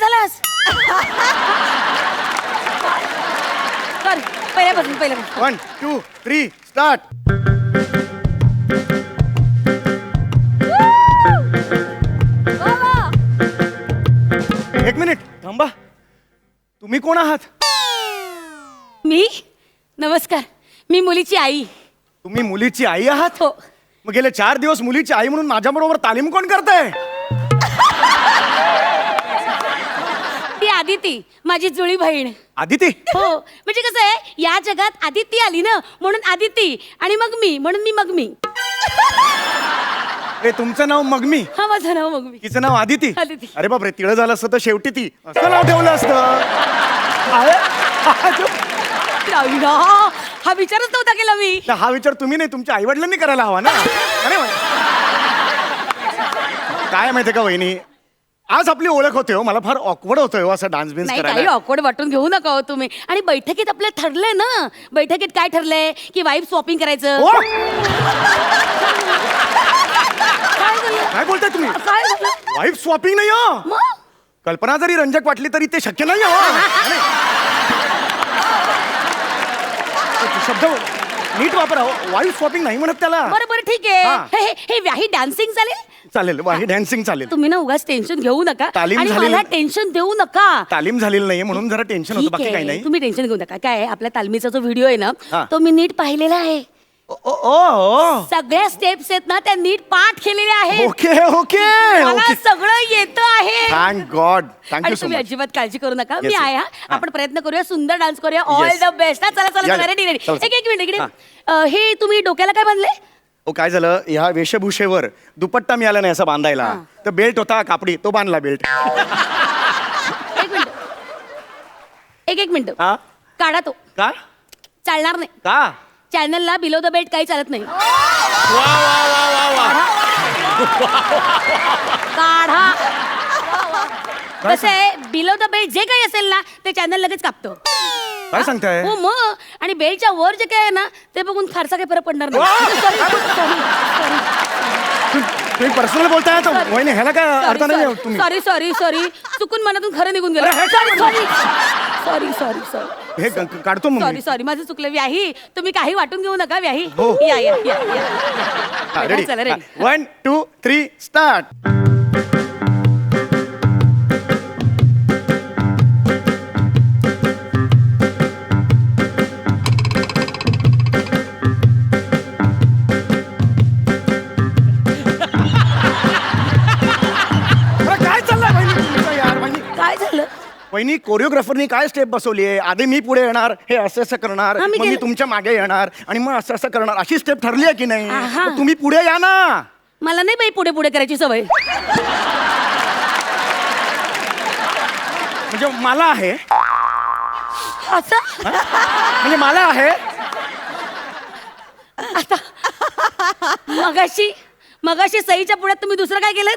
झालास. सॉरी, पहिल्यापासून 1 2 3 स्टार्ट. एक मिनिट थांबा. तुम्ही कोण आहात? मी नमस्कार, मी मुलीची आई. तुम्ही मुलीची आई आहात? हो. मग गेले 4 दिवस मुलीची आई म्हणून माझ्या बरोबर तालीम कोण करताय? ती आदिती, माझी जुळी बहीण. आदिती. हो, म्हणजे कसं आहे, या जगात आदिती आली ना, म्हणून आदिती, आणि मग मी, म्हणून मी मग मी. ए तुमचं नाव मगमी, हा माझं नाव मग मी. तिचं नाव आदिती. आदिती. अरे बापरे, तिळं झालं असतं तर शेवटी ती असं नाव ठेवलं असतं. रावीरा, हा विचारच नव्हता केला मी. हा विचार तुम्ही नाही, तुमच्या आई वडिलांनी करायला हवा ना. अरे काय माहितीये का वहिनी, आज आपली ओळख होते हो, मला फार ऑकवर्ड होतोय हो असं डान्स बिन्स नाही, काही करायला. ऑकवर्ड वाटून घेऊ नका हो तुम्ही. आणि बैठकीत आपलं ठरलंय ना, बैठकीत काय ठरलंय की वाईफ स्वॉपिंग करायचं. ओ! काय झालं? काय बोलताय तुम्ही? काय झालं? वाईफ स्वॉपिंग नाही हो. मग कल्पना जरी रंजक वाटली तरी ते शक्य नाही हो. शब्द नीट वापरा. वाईफ स्वॉपिंग नाही म्हणत त्याला. बरं बरं, ठीक आहे. हा. हे व्याही डान्सिंग चालेल. चालेल, वाही डॅन्सिंग चालेल. तुम्ही ना उगाच टेन्शन घेऊ नका तालीम आणि झालेली- मला टेन्शन देऊ नका. तालीम झालेली नाहीये म्हणून जरा टेन्शन होतं, ठीक बाकी काही आहे, नाही. तुम्ही टेन्शन घेऊ नका. काय आहे, आपल्या तालमीचा जो व्हिडिओ आहे ना, हा. तो मी नीट पाहिलेला आहे. ओ, ओ, ओ. सगळ्या स्टेप्स आहेत ना, त्या नीट पाठ केलेल्या आहेत. ओके ओके मला ओके. सगळं येतं आहे. थँक गॉड, आणि थँक्यू सो तुम्ही मच. अजिबात काळजी करू नका. Yes, मी yes. आहे हा. हा. आपण प्रयत्न करूया, सुंदर डान्स करूया. All Yes. The best. चला चला या, चला, या. Ready ready. चला, एक मिनिट इकडे. हा. हे तुम्ही डोक्याला काय बांधले? ओ काय झालं, ह्या वेशभूषेवर दुपट्टा मिळाला नाही असं बांधायला, हा. तर बेल्ट होता कापडी, तो बांधला बेल्ट. एक मिनिट, एक मिनिट. हा काढा तो. का चालणार नाही. का? चॅनलला बिलो द बेल्ट काही चालत नाही. वा वा वा वा वा. काढा. कसं आहे, बिलो द बेल्ट जे काही असेल ना, ते चॅनल लगेच कापतो. काय सांगताय? हो मग. आणि बेल्टच्या वर जे काय आहे ना, ते बघून फारसा काही फरक पडणार वा! नाही. तुम्ही पर्सनल बोलताय तर वहिनी, ह्याला काय अर्थ नाही आहे तुम्ही. सॉरी सॉरी सॉरी, चुकून मनातून खरं निघून गेलं. अरे, हे sorry sorry sorry sorry sorry हे काढतो मग सॉरी मी. सॉरी, माझं चुकलं. व्याही, तुम्ही काही वाटून घेऊ नका. व्याही, हो. या या या हा, या. रेडी. चला रेडी. 1 2 3 स्टार्ट. काय चाललंय वहिनी तुमचं यार? काय झालं? वहिनी, कोरिओग्राफरनी काय स्टेप बसवली आहे? आधी मी पुढे येणार, हे असं असं करणार, हा, मी मग मी केलं. तुमच्या मागे येणार आणि मग असं असं करणार, अशी स्टेप ठरली आहे की नाही? आहा. मग तुम्ही पुढे या ना. मला नाही बाई पुढे पुढे करायची सवय. म्हणजे मला आहे, असं म्हणजे मला आहे. मगाशी सईच्या पुढ्यात तुम्ही दुसरं काय केलं?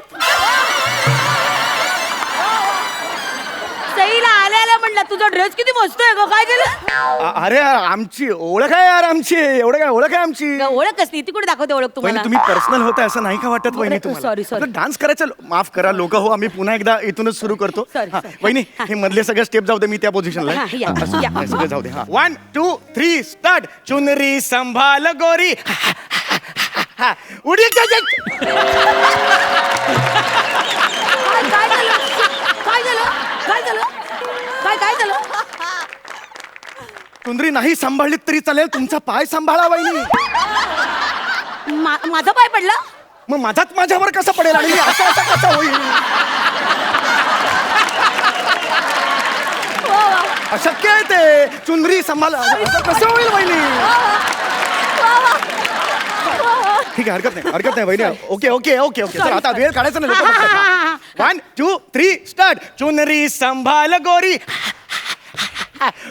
सईला आल्या आल्या म्हणलं, तुझा ड्रेस किती मस्त आहे गं, काय केलं? अरे आमची ओळख आहे यार, आमची एवढं काय ओळख आहे आमची. ओळख असते ती, कुठे दाखवते ओळख वहिनी, तुम्हाला? तुम्ही पर्सनल होता असं नाही का वाटत वहिनी तुम्हाला? Sorry, sorry. डान्स करायचं, माफ करा लोक हो, आम्ही पुन्हा एकदा इथूनच सुरू करतो. Sorry, हा, sorry. वहिनी, हा. हे मधले सगळे स्टेप जाऊ दे, मी त्या पोझिशनला हा, या, या. सगळे जाऊ दे. 1 2 3 स्टार्ट. चुनरी संभाल गोरी, उडी काय झालं? काय झालं? काय झालं? काय झालं? चुनरी नाही सांभाळली तरी चालेल, तुमचा पाय सांभाळा वहिनी. माझा पाय पडला? मग माझाच माझ्यावर कसा पडेल आणि मी असं असं कसं होईल? अशक्य आहे ते. चुनरी सांभाळ, असं कसं होईल वहिनी? ठीक आहे, हरकत नाही वहिनी. Okay okay okay okay. चला आता वेळ काढायचा नाही लोक. 1 2 3 स्टार्ट. चुनरी संभाल गोरी,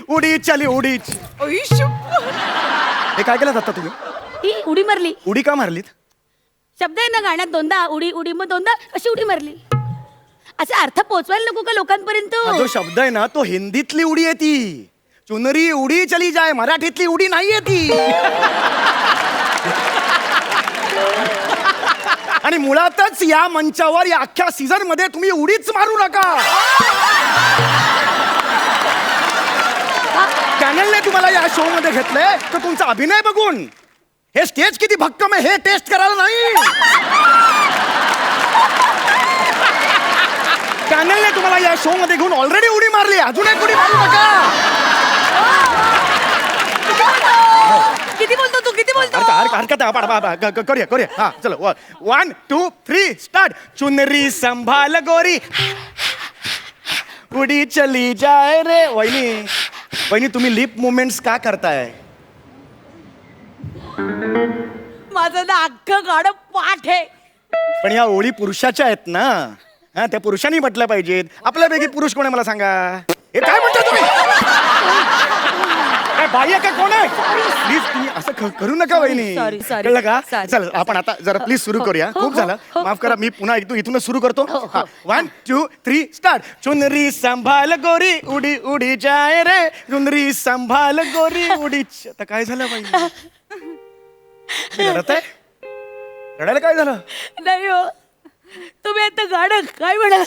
उडी चली उडी. हे काय केलं आता तुम्ही? ही उडी मारली. उडी का मारलीत? शब्द आहे ना गाण्यात, दोनदा उडी उडी, मग दोनदा अशी उडी मारली. असा अर्थ पोचवायला नको का लोकांपर्यंत? हा जो शब्द आहे ना, तो हिंदीतली उडी आहे ती. चुनरी उडी चली जाय, मराठीतली उडी नाहीये ती. आणि मुळातच या मंचावर, या अख्ख्या सीझन मध्ये तुम्ही उडीच मारू नका. तुम्हाला या शो मध्ये घेतलंय तर तुमचा अभिनय बघून. हे स्टेज किती भक्कम आहे हे टेस्ट करायला नाही. चॅनलने तुम्हाला या शो मध्ये घेऊन ऑलरेडी उडी मारली, अजून एक उडी मारू नका. किती बोलतो तू, किती बोलतो? हरकत आहे. करूया. हा चलो 1 2 3 स्टार्ट. चुनरी संभाल गोरी उडी चली जाए रे. वहिनी तुम्ही लिप मुवमेंट्स का करताय? माझं ना अख्खं गाणं पाठ आहे. पण या ओळी पुरुषाच्या आहेत ना. हा त्या पुरुषांनी म्हटलं पाहिजेत. आपल्यापैकी पुरुष कोण आहे मला सांगा. हे काय म्हणता तुम्ही? काय बाई आहे का कोण आहे? प्लीज तुम्ही असं करू नका वहिनी. Sorry. कळलं का? Sorry. चल आपण आता जरा प्लीज सुरू करूया. खूप झालं, माफ करा. मी पुन्हा इथूनच सुरू करतो. 1 2 3 स्टार्ट. चुनरी संभाल गोरी उडी उडी जाय रे. चुनरी संभाल गोरी उडी. आता काय झालं बाई? रडत आहे? रडायला काय झालं? नाही हो, तुम्ही आता गाणं काय म्हणाल?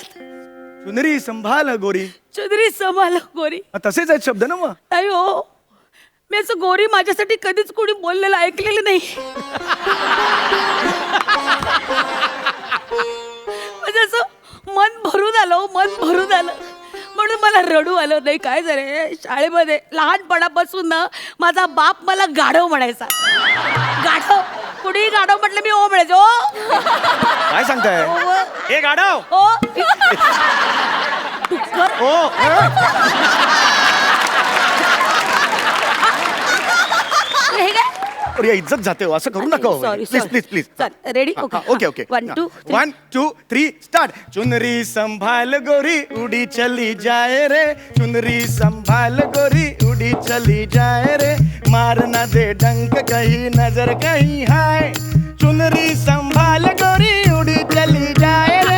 चुनरी संभाल गोरी. चुनरी संभाल गोरी. तसेच आहेत शब्द ना मग. नाही हो, मी असं गोरी माझ्यासाठी कधीच कोणी बोललेलं ऐकलेलं नाही. म्हणजे असं मन भरून आलं म्हणून मला रडू आलं नाही. काय झालं, शाळेमध्ये लहानपणापासून ना माझा बाप मला गाढव म्हणायचा. गाढव, कुणी गाढव म्हटलं मी ओ म्हणायचो. काय सांगताय? हे गाढव. ओ हे काय? अरे इज्जत जाते हो, असं करू नका. Sorry please. Ready? Okay 1 2 3 start. चुनरी संभाल गोरी उडी चली जाए रे. चुनरी संभाल गोरी उडी चली जाए रे. मारना दे डंक कहीं नजर कहीं हाय. चुनरी संभाल गोरी उडी चली जाए रे.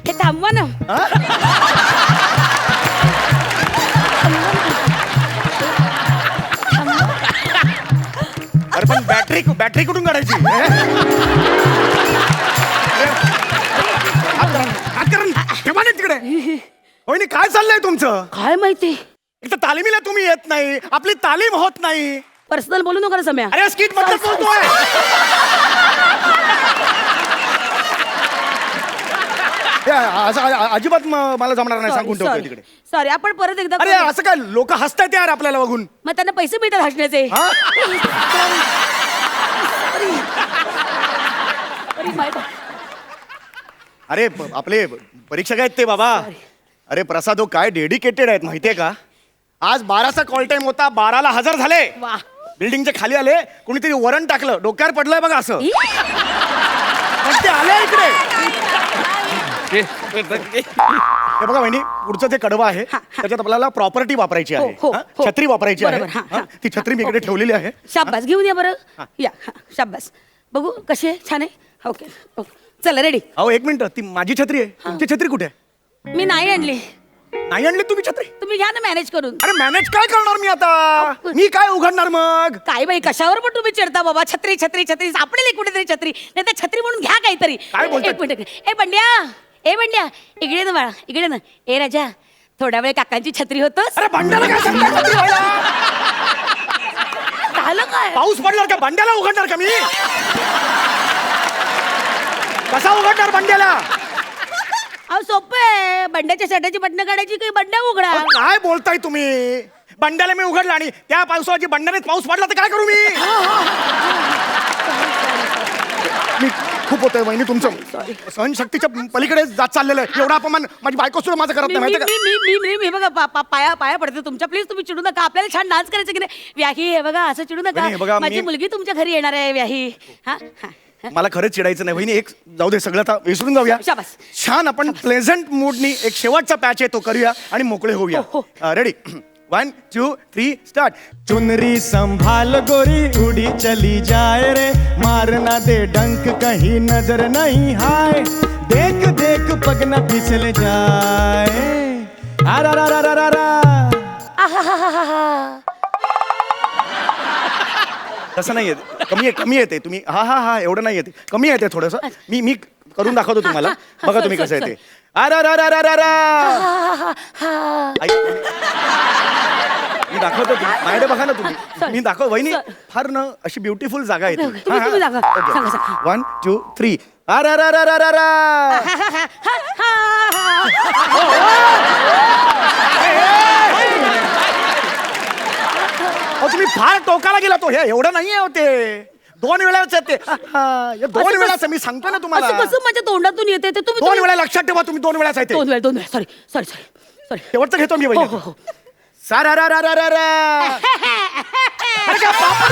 हे थांबवा ना. अरे पण बॅटरी कुठून काढायची? ठेवा नाही तिकडे. होय काय चाललंय तुमचं? काय माहिती, एक तर तालिमीला तुम्ही येत नाही, आपली तालीम होत नाही. पर्सनल बोलू नका सम्या. अरे स्किट बद्दल बोलतोय. अजिबात मला जमणार नाही, सांगून ठेवतोय तिकडे. सॉरी, आपण परत एकदा अरे असं काय लोक हसतायत यार आपल्याला बघून. मग त्यांना पैसे मिळतात हसण्याचे. अरे आपले परीक्षक आहेत ते बाबा. अरे प्रसाद हो काय डेडिकेटेड आहेत माहितीये का. आज 12चा कॉल टाइम होता, 12ला हजर झाले. वा. बिल्डिंगच्या खाली आले, कोणीतरी वरण टाकलं, डोक्यावर पडलंय बघा असं. पण ते आले इकडे. हे बघा वहिनी, पुढचं जे कडवं आहे त्याच्यात आपल्याला प्रॉपर्टी वापरायची आहे. छत्री वापरायची आहे. ती छत्री मी इकडे ठेवलेली आहे. शाबास, घेऊन या बरं. या शाबास. बघू कशी आहे, छान आहे. ओके चला रेडी. अहो एक मिनिट, ती माझी छत्री आहे, तुमची छत्री कुठे आहे? मी नाही आणली. नाही आणली तुम्ही छत्री? तुम्ही घ्या ना मॅनेज करून. अरे मॅनेज काय करणार मी आता? मी काय उघडणार मग? काय बाई, कशावर पण तुम्ही चिडता बाबा. छत्री छत्री छत्री सापडेल कुठेतरी छत्री, नाही तर छत्री म्हणून घ्या काहीतरी. काय बोलताय? एक मिनिट. ए बंड्या इकडे ना बाळा, इकडे ना. ए राजा, थोड्या वेळ काकांची छत्री होतोस. अरे भांड्याला काय सांगताय छत्री व्हायला? झालं काय? पाऊस पडणार का भांड्याला उघडणार का मी? कसा उघडणार भांड्याला? अहो सोपं आहे. बंड्याच्या शर्टाची बटणं काढायची की बंड्या उघडा. काय बोलताय तुम्ही? बंड्याला मी उघडला आणि त्या पावसाची बंड्याने पाऊस पडला तर काय करू मी? मी खूप होतंय वहिनी तुमचं. सहनशक्तीच्या पलीकडे जात चाललेलं आहे. एवढा अपमान माझी बायको सुद्धा माझं करत नाही माहिती का? मी बघा पाया पडते तुमच्या. प्लीज तुम्ही चिडू नका. आपल्याला छान डान्स करायचं की नाही. व्याही हे बघा, असं चिडू बघा, नका. माझी मुलगी तुमच्या घरी येणार आहे व्याही. हा मला खरंच चिडायचं नाही वहिनी. एक जाऊ दे, सगळं आता विसरून जाऊया. शाबास. छान आपण प्लेझंट मूडनी एक शेवटचा पॅच आहे तो करूया आणि मोकळे होऊया. रेडी? 1 2 3 स्टार्ट. चुनरी संभाल गोरी उड़ी चली जाए रे. मारना दे डंक कहीं नजर नहीं हाय. देख देख पग न फिसल जाए. तसं नाही येते, कमी येते. तुम्ही हा एवढं नाही येते, कमी येते थोडंसं. मी करून दाखवतो तुम्हाला. बघा तुम्ही कसं येते. मी दाखवतो माझ्याकडे बघा ना तुम्ही. मी दाखव वहिनी, फार ना अशी ब्युटिफुल जागा येते. तुम्ही जागा. सांगा, सांगा. 1 2 3 तुम्ही फार टोकाला गेला. तो हे एवढं नाहीये होते, 2 वेळाच येते. 2 वेळाच मी सांगतो ना तुम्हाला. असं कसं माझ्या तोंडातून येते ते? तुम्ही 2 वेळा लक्षात ठेवा. तुम्ही 2 वेळाच येते. 2 वेळा. सॉरी. शेवटचं घेतो मी. हो, हो. सारा रा रा रा रा रा. अरे काय पापड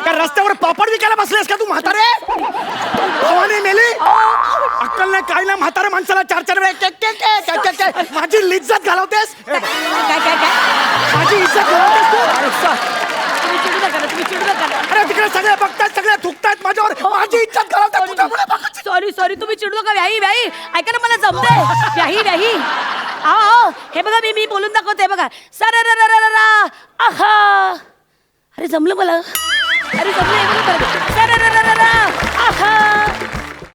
काय रस्त्यावर पापड विकायला बसलेस का तू म्हातारे? भवानी मेली, अक्कल नाही काय नाही. म्हातारे माणसाला 4 वेळा माझी लिज्जत घालवतेस. माझी इज्जत घालवतेस तू. तुम्ही चिडू नका. अरे तिकडे सगळे बघतायत, सगळे थुकतायत माझ्यावर. माझी इज्जत घालवतात तुझ्यामुळे. सॉरी तुम्ही चिडू नका. व्याही ऐका ना, मला जमतंय. व्याही आओ हे बघा, मी बोलून दाखवते. बघा सर आहा. अरे जमलं मला. अरे जमलं. आहा.